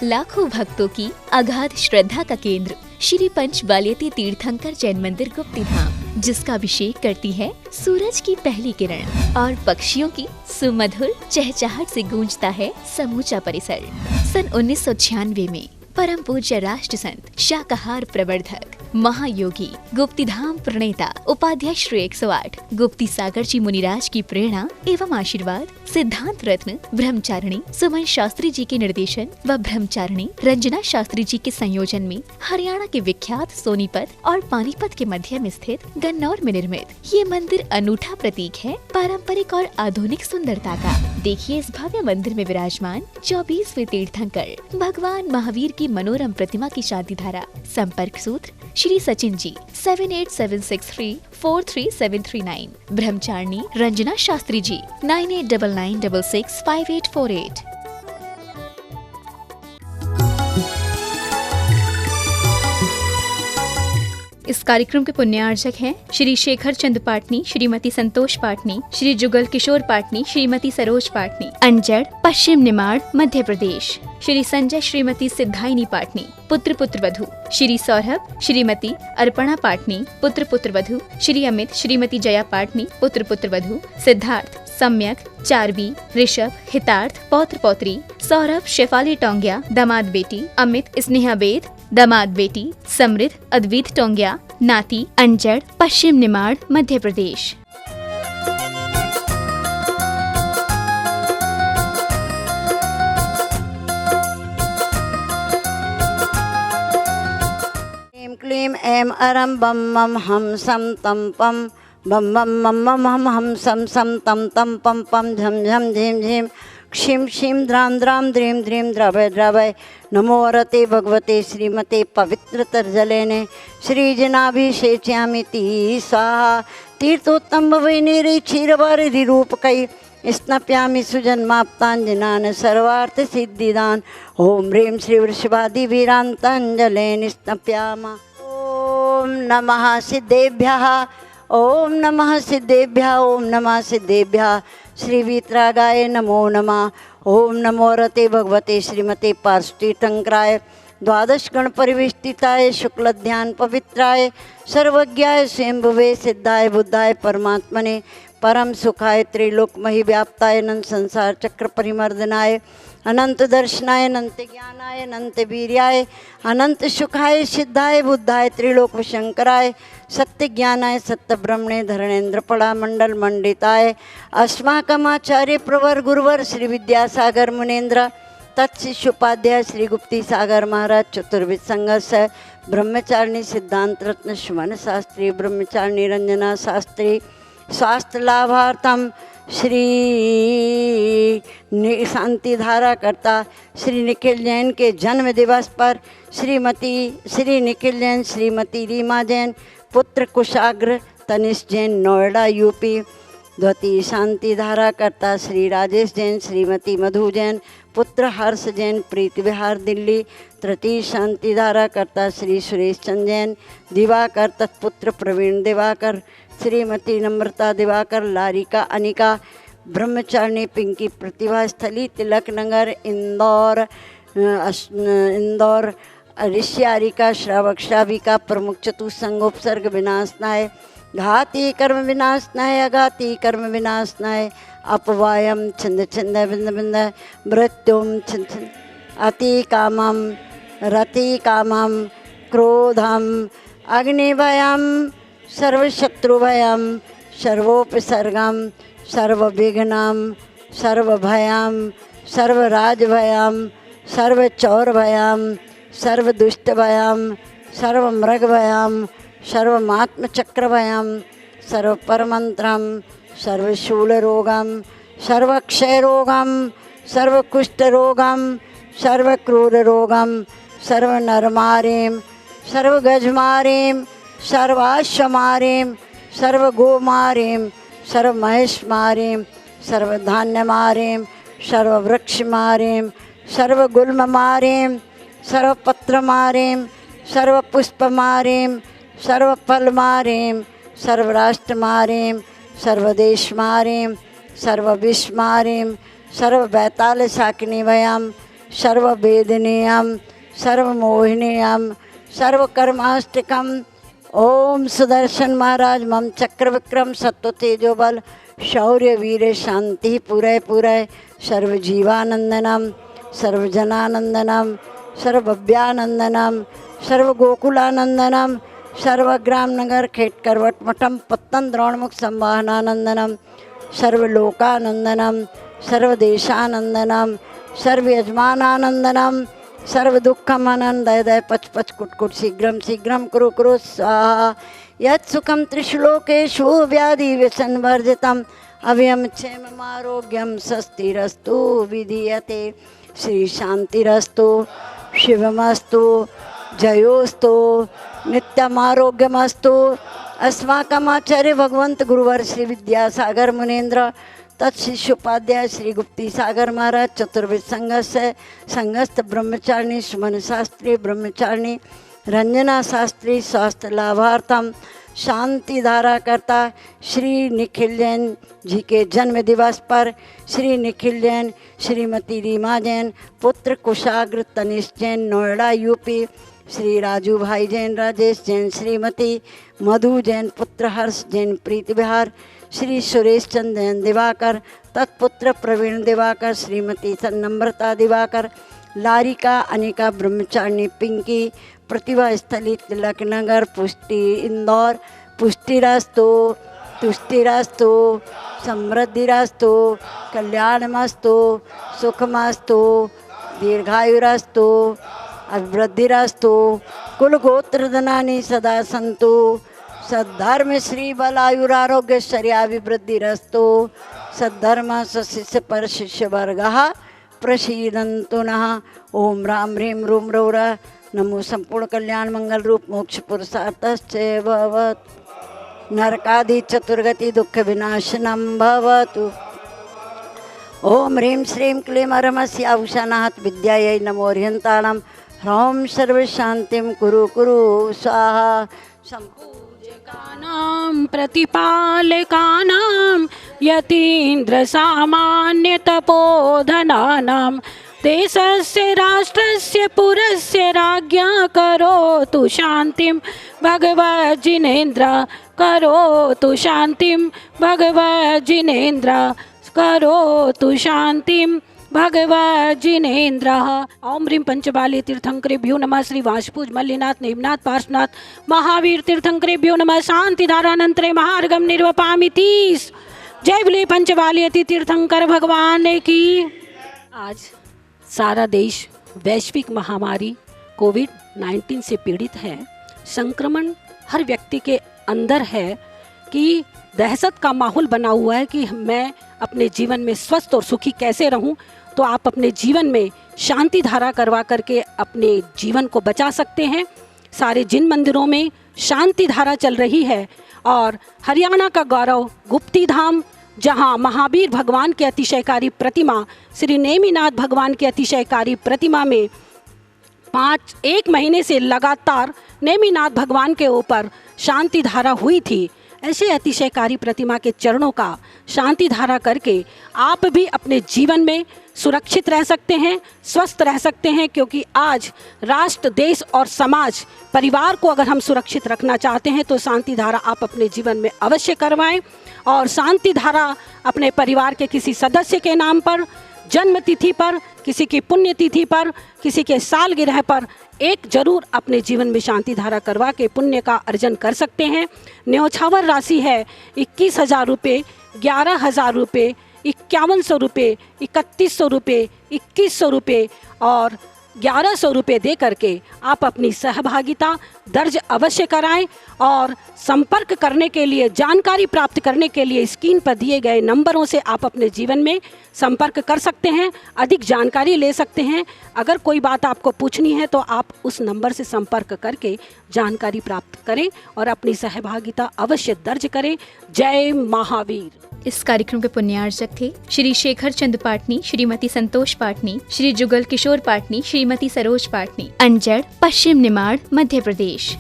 लाखों भक्तों की अगाध श्रद्धा का केंद्र श्री पंचबाल्यती तीर्थंकर जैन मंदिर गुप्ती धाम, जिसका अभिषेक करती है सूरज की पहली किरण और पक्षियों की सुमधुर चहचहाट से गूंजता है समूचा परिसर। सन 1996 में परम पूज्य राष्ट्र संत, शाकाहार प्रवर्धक, महायोगी, गुप्ती धाम प्रणेता, उपाध्याय श्री 108 गुप्ती सागर जी मुनिराज की प्रेरणा एवं आशीर्वाद, सिद्धांत रत्न ब्रह्मचारिणी सुमन शास्त्री जी के निर्देशन व ब्रह्मचारिणी रंजना शास्त्री जी के संयोजन में हरियाणा के विख्यात सोनीपत और पानीपत के मध्य में स्थित गन्नौर में निर्मित ये मंदिर अनूठा प्रतीक है पारंपरिक और आधुनिक सुंदरता का। देखिए इस भव्य मंदिर में विराजमान 24वें तीर्थंकर भगवान महावीर की मनोरम प्रतिमा की शादी धारा। संपर्क सूत्र श्री सचिन जी 7876343739, ब्रह्मचारिणी रंजना शास्त्री जी 9899665848। इस कार्यक्रम के पुण्यार्चक हैं श्री शेखर चंद पाटनी, श्रीमती संतोष पाटनी, श्री जुगल किशोर पाटनी, श्रीमती सरोज पाटनी, अंजड़ पश्चिम निमाड़ मध्य प्रदेश। श्री संजय श्रीमती सिद्धाइनी पाटनी, पुत्र पुत्रवधू। श्री सौरभ श्रीमती अर्पणा पाटनी, पुत्र पुत्रवधू। श्री अमित श्रीमती जया पाटनी, पुत्र पुत्रवधू। सिद्धार्थ सम्यक चारवी ऋषभ हितार्थ पौत्र पौत्री। सौरभ शेफाली टोंगिया दामाद बेटी। अमित स्नेहा बेद दामाद बेटी। समृद्ध अद्वित टोंगिया नाती अंजड़ पश्चिम निमाड़ मध्य प्रदेश। क्लीम ऐम अरम बम मम हम सम तम पम बम बम मम मम हम सम सम तम तम पम पम झम झम झीम झीम क्षिम क्षिम द्राम द्राम द्रीम द्रीम द्रवय द्रवय। नमो वरते भगवते श्रीमते पवित्रतर जलेने श्रीजनाभिषेच्यामिति स्वाहा। तीर्थोत्तम भवेनेरे क्षीरवारिधि रूपकै स्नप्यामि सुजन्माप्ताञ्जनान् सर्वार्थ सिद्धिदान्। ओम ह्रीं श्री वृषभादि वीरांतांजलेन स्नप्यामः। ओम नमः सिद्धेभ्यः, ओम नमः सिद्धेभ्यः, ओम नमः सिद्धेभ्यः। श्री वीतरागाय नमो नमः। ओम नमो रते भगवते श्रीमते पार्श्वतीर्थंकराय द्वादश गण परिवेष्टिताय शुक्ल ध्यान पवित्राय सर्वज्ञाय स्वयंभुवे सिद्धाय बुद्धाय परमात्मने परम सुखाय त्रिलोकमहि व्याप्ताय अनंत संसार चक्र परिमर्दनाय अनंत दर्शनाय अनंत ज्ञानाय अनंत वीर्याय अनंत सुखाय सिद्धाय बुद्धाय त्रिलोक शंकराय सत्य ज्ञानाय सत्य ब्रह्मणे धरणेन्द्र पड़ा मंडल मंडिताय अस्माकमाचार्य प्रवर गुरुवर श्री विद्यासागर मुनेन्द्र तत्शिष्योपाध्याय श्री गुप्ती सागर महाराज चतुर्विद संघर्ष ब्रह्मचारिणी सिद्धांत रत्न सुमन शास्त्री ब्रह्मचारिणी रंजना शास्त्री स्वास्थ्य लाभार्थम श्री शांति धारा करता श्री निखिल जैन के जन्म दिवस पर श्री निखिल जैन श्रीमती रीमा जैन पुत्र कुशाग्र तनिष जैन नोएडा यूपी। द्वितीय शांति धारा करता श्री राजेश जैन श्रीमती मधु जैन पुत्र हर्ष जैन प्रीति विहार दिल्ली। तृतीय शांति धारा करता श्री सुरेश चंद जैन दिवाकर तत्पुत्र प्रवीण दिवाकर श्रीमती नम्रता दिवाकर लारिका अनिका ब्रह्मचारिणी पिंकी प्रतिभा स्थली तिलक नगर इंदौर ऋष्यारिका श्रावक श्राविका प्रमुख चतुसंगोपसर्ग विनाशनाय घाती कर्म विनाशनाय अघाती कर्म विनाशनाय अपवायम छंद छंद बिंद बिंद मृत्युम छंद छंद अति कामम रति कामम क्रोधम अग्निभयम सर्वशत्रुभयम सर्वोपसर्गम सर्वविघ्नम सर्वभयम सर्वराजभयम सर्वचौरभयम सर्वदुष्टभयम सर्वमृगभयम सर्वमात्मचक्रभयम सर्वपरमंत्रम सर्वशूलरोगम सर्वक्षयरोगम सर्वकुष्ठरोगम सर्वक्रूररोगम सर्वनरमारीम सर्वगजमारीम सर्वाश्वमारीम सर्वगोमारीम सर्वमहेशमारीम सर्वधान्यमारीम सर्ववृक्षमारीम सर्वगुल्ममारीम सर्वपत्रमारीम सर्वपुष्पमारीम सर्वफलमारीम सर्वराष्ट्रमारीम सर्वदेशमारीम सर्वविश्वमारीम सर्ववैताल शाकिनीभयम सर्ववेदनीयं सर्वमोहिनीयं सर्वकर्माष्टकम्। ओम सुदर्शन महाराज मम चक्र विक्रम सत्व तेजो बल शौर्य वीर शांति पूरे पूरे सर्वजीवानंदनम सर्वजनानंदनम सर्वव्यानंदनम सर्वगोकुलानंदनम सर्वग्राम नगर खेट करवट मठम पत्तन द्रोणमुख संवाहनानंदनम सर्वलोकानंदनम सर्वदेशानंदनम सर्वयजमानानंदनम सर्व दुःखम आनंदय दय पच पच कुट कुट शीघ्रम शीघ्रम कुरु कुरु स्वाहा। यत् सुखम त्रिश्लोकेषु व्याधि व्यसन वर्जितम अव्यम क्षेम आरोग्यम स्वस्तिरस्तु विधीयते। श्री शांतिरस्तु शिवमस्तु जयोस्तु नित्यम आरोग्यमस्तु। अस्माकम आचार्य भगवंत गुरुवर श्री विद्यासागर मुनीन्द्र तत्शिष्य उपाध्याय श्री गुप्ती सागर महाराज चतुर्वेद संघस्य संघस्थ ब्रह्मचारिणी सुमन शास्त्री ब्रह्मचारिणी रंजना शास्त्री स्वास्थ्य लाभार्थम शांति धारा करता श्री निखिल जैन जी के जन्म दिवस पर श्री निखिल जैन श्रीमती रीमा जैन पुत्र कुशाग्र तनिष जैन नोएडा यूपी श्री राजू भाई जैन राजेश जैन श्रीमती मधु जैन पुत्र हर्ष जैन प्रीति विहार श्री सुरेश चंद जैन दिवाकर तत्पुत्र प्रवीण दिवाकर श्रीमती सन्नम्रता दिवाकर लारिका अनिका ब्रह्मचारिणी पिंकी प्रतिभा स्थली तिलक नगर पुष्टि इंदौर पुष्टिरास्तु तुष्टिरास्तु समृद्धिरास्तु कल्याणमस्तु सुखमस्तु दीर्घायुरास्तु अभिवृद्धिरास्तु कुल गोत्र धनानि सदा सन्तु सद्धर्म श्री बलायुरारोग्य शर्याभिवृद्धिरस्तु सद्धर्म स्वशिष्य पर शिष्य वर्गः प्रसीदन्तु नः। ओम राम ह्रीं रूम रौरा नमो संपूर्ण कल्याण मंगल रूप मोक्ष पुरुषार्थश्च भवतु नरकादि चतुर्गति दुख विनाशनम भवतु। ओम ह्रीं श्रीं क्लीं अरमस्य उषानाथ विद्यायै नमो अर्यन्ताणां ह्रौं सर्व शांतिं कुरु कुरु स्वाहा। कानां प्रतिपालकानां यतीन्द्र सामान्य तपोधनानां देशस्य राष्ट्रस्य पुरस्य राज्ञा करोतु शान्तिं भगवज्जिनेन्द्र करोतु शान्तिं भगवज्जिनेन्द्र करोतु शान्तिं भगवज्जिनेन्द्रः। ओम ह्रीं पंचबाले तीर्थंकरेभ्यो नमः। श्री वासपूज मल्लिनाथ नेमनाथ पार्श्वनाथ महावीर तीर्थंकरेभ्यो नमः। शांति धारानंतरे महार्गम निर्वपामि तीस। जय बोले पंचबाले तीर्थंकर भगवान की। आज सारा देश वैश्विक महामारी कोविड-19 से पीड़ित है। संक्रमण हर व्यक्ति के अंदर है कि दहशत का माहौल बना हुआ है कि मैं अपने जीवन में स्वस्थ और सुखी कैसे रहूं। तो आप अपने जीवन में शांति धारा करवा करके अपने जीवन को बचा सकते हैं। सारे जिन मंदिरों में शांति धारा चल रही है और हरियाणा का गौरव गुप्ती धाम, जहां महावीर भगवान के अतिशयकारी प्रतिमा श्री नेमिनाथ भगवान के अतिशयकारी प्रतिमा में 1 महीने से लगातार नेमिनाथ भगवान के ऊपर शांति धारा हुई थी। ऐसे अतिशयकारी प्रतिमा के चरणों का शांति धारा करके आप भी अपने जीवन में सुरक्षित रह सकते हैं, स्वस्थ रह सकते हैं। क्योंकि आज राष्ट्र, देश और समाज, परिवार को अगर हम सुरक्षित रखना चाहते हैं तो शांति धारा आप अपने जीवन में अवश्य करवाएं। और शांति धारा अपने परिवार के किसी सदस्य के नाम पर, जन्म तिथि पर, किसी की पुण्यतिथि पर, किसी के सालगिरह पर एक जरूर अपने जीवन में शांति धारा करवा के पुण्य का अर्जन कर सकते हैं। न्यौछावर राशि है 21,000 रुपये, 11,000 रुपये, 5100 रुपये, 3100 रुपये, 2100 रुपये और 1100 रुपये दे करके आप अपनी सहभागिता दर्ज अवश्य कराएं। और संपर्क करने के लिए, जानकारी प्राप्त करने के लिए स्क्रीन पर दिए गए नंबरों से आप अपने जीवन में संपर्क कर सकते हैं, अधिक जानकारी ले सकते हैं। अगर कोई बात आपको पूछनी है तो आप उस नंबर से संपर्क करके जानकारी प्राप्त करें और अपनी सहभागिता अवश्य दर्ज करें। जय महावीर। इस कार्यक्रम के पुण्यार्चक थे श्री शेखर चंद पाटनी, श्रीमती संतोष पाटनी, श्री जुगल किशोर पाटनी, श्रीमती सरोज पाटनी, अंजड़, पश्चिम निमाड़, मध्य प्रदेश।